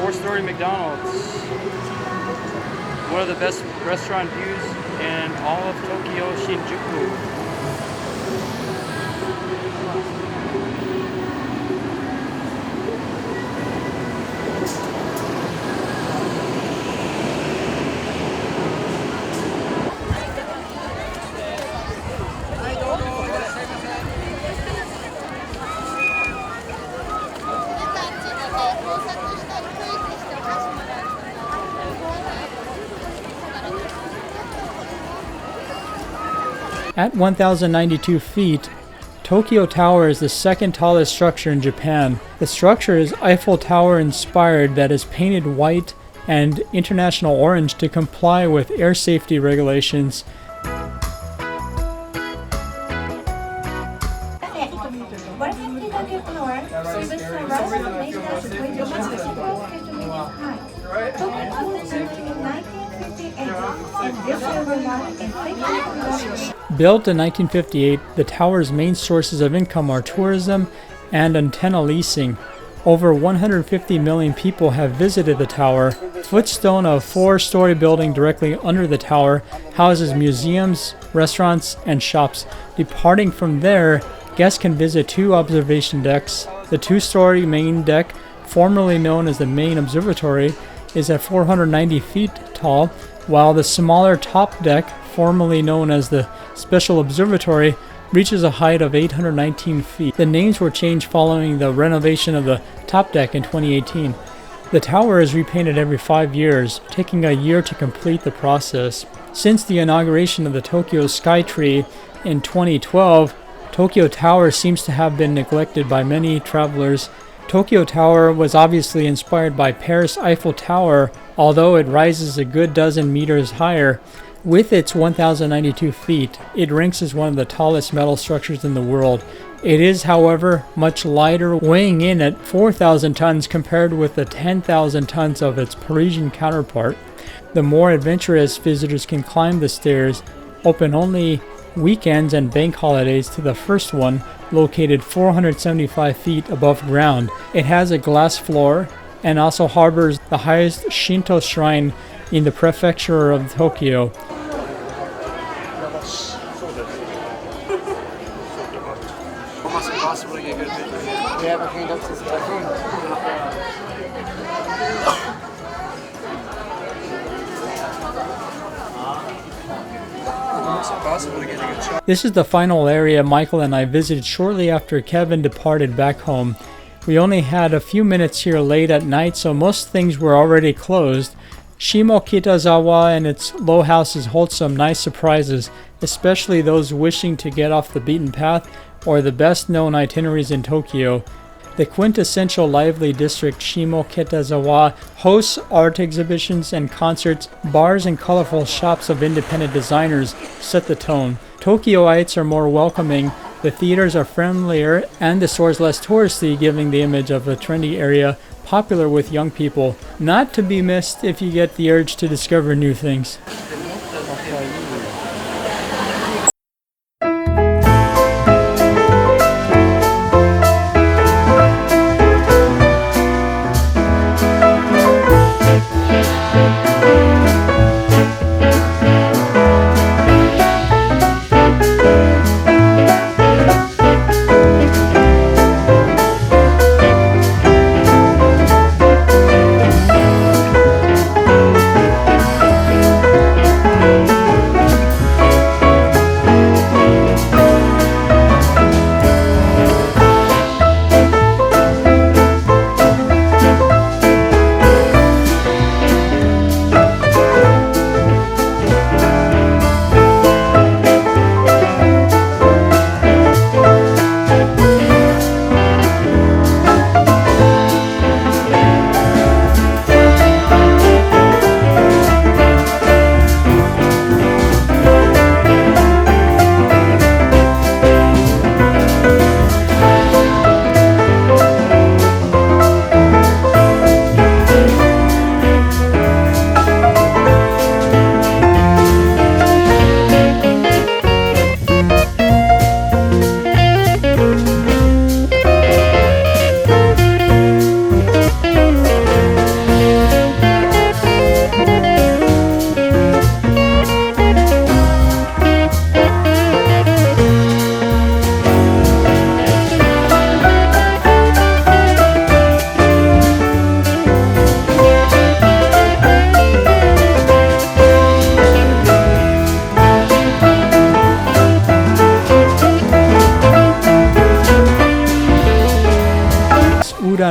Four-story McDonald's. One of the best restaurant views in all of Tokyo, Shinjuku.
At 1,092 feet, Tokyo Tower is the second tallest structure in Japan. The structure is Eiffel Tower inspired that is painted white and international orange to comply with air safety regulations. Built in 1958, the tower's main sources of income are tourism and antenna leasing. Over 150 million people have visited the tower. Footstone of a four-story building directly under the tower houses museums, restaurants, and shops. Departing from there, guests can visit two observation decks. The two-story main deck, formerly known as the main observatory, is at 490 feet tall, while the smaller top deck, formerly known as the Special Observatory, reaches a height of 819 feet. The names were changed following the renovation of the top deck in 2018. The tower is repainted every 5 years, taking a year to complete the process. Since the inauguration of the Tokyo Skytree in 2012, Tokyo Tower seems to have been neglected by many travelers. Tokyo Tower was obviously inspired by Paris Eiffel Tower, although it rises a good dozen meters higher. With its 1,092 feet, it ranks as one of the tallest metal structures in the world. It is, however, much lighter, weighing in at 4,000 tons compared with the 10,000 tons of its Parisian counterpart. The more adventurous visitors can climb the stairs, open only weekends and bank holidays, to the first one, located 475 feet above ground. It has a glass floor and also harbors the highest Shinto shrine in the prefecture of Tokyo. This is the final area Michael and I visited shortly after Kevin departed back home. We only had a few minutes here late at night, so most things were already closed. Shimo-Kitazawa and its low houses hold some nice surprises. especially those wishing to get off the beaten path or the best known itineraries in Tokyo. The quintessential lively district Shimo-Kitazawa hosts art exhibitions and concerts. Bars and colorful shops of independent designers set the tone. Tokyoites are more welcoming, the theaters are friendlier, and the stores less touristy, giving the image of a trendy area popular with young people. Not to be missed if you get the urge to discover new things.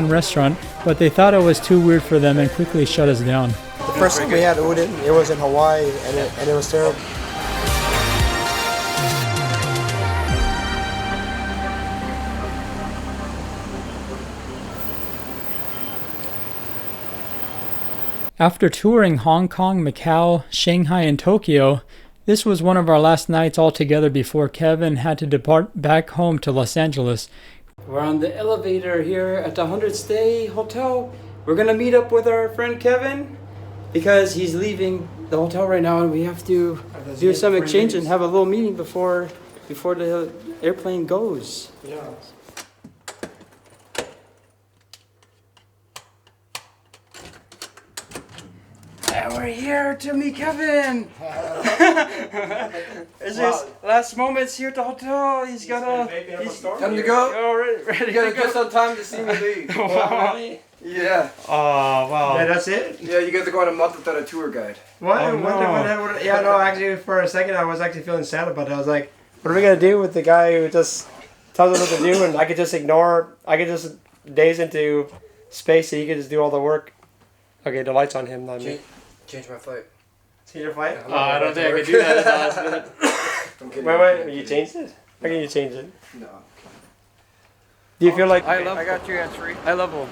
Restaurant, but they thought it was too weird for them and quickly shut us down.
The first time we had udon, it was in Hawaii, and it was terrible.
After touring Hong Kong, Macau, Shanghai, and Tokyo, this was one of our last nights all together before Kevin had to depart back home to Los Angeles. We're on the elevator here at the 100 Stay Hotel. We're gonna meet up with our friend Kevin because he's leaving the hotel right now, and we have to do some exchange and have a little meeting before the airplane goes.
Yeah.
And we're here to meet Kevin. It's his last moments here at the hotel. He's got
Time to go.
Ready
You gotta just on time to see me leave.
Wow.
Yeah.
Oh wow.
Yeah, that's it?
Yeah, you get to go on a month without a tour guide.
What?
Oh, no.
Yeah, no, actually, for a second, I was actually feeling sad about it. I was like, what are we going to do with the guy who just tells us what to do, and I could just daze into space so he could just do all the work. Okay, the light's on him, not me.
Change my flight.
Change your flight?
I don't think I could do that at the last minute.
I'm kidding.
Wait, you changed it? How can you change it?
No.
Do you feel like...
I got you at 3. High level.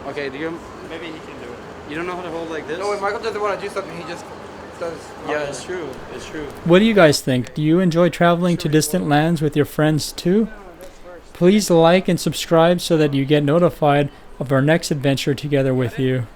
Okay, do you...
Maybe he can do it.
You don't know how to hold like this?
No, when Michael doesn't want to do something, he just does.
Yeah, it's true. It's true.
What do you guys think? Do you enjoy traveling to distant lands with your friends too? Please like and subscribe so that you get notified of our next adventure together with you.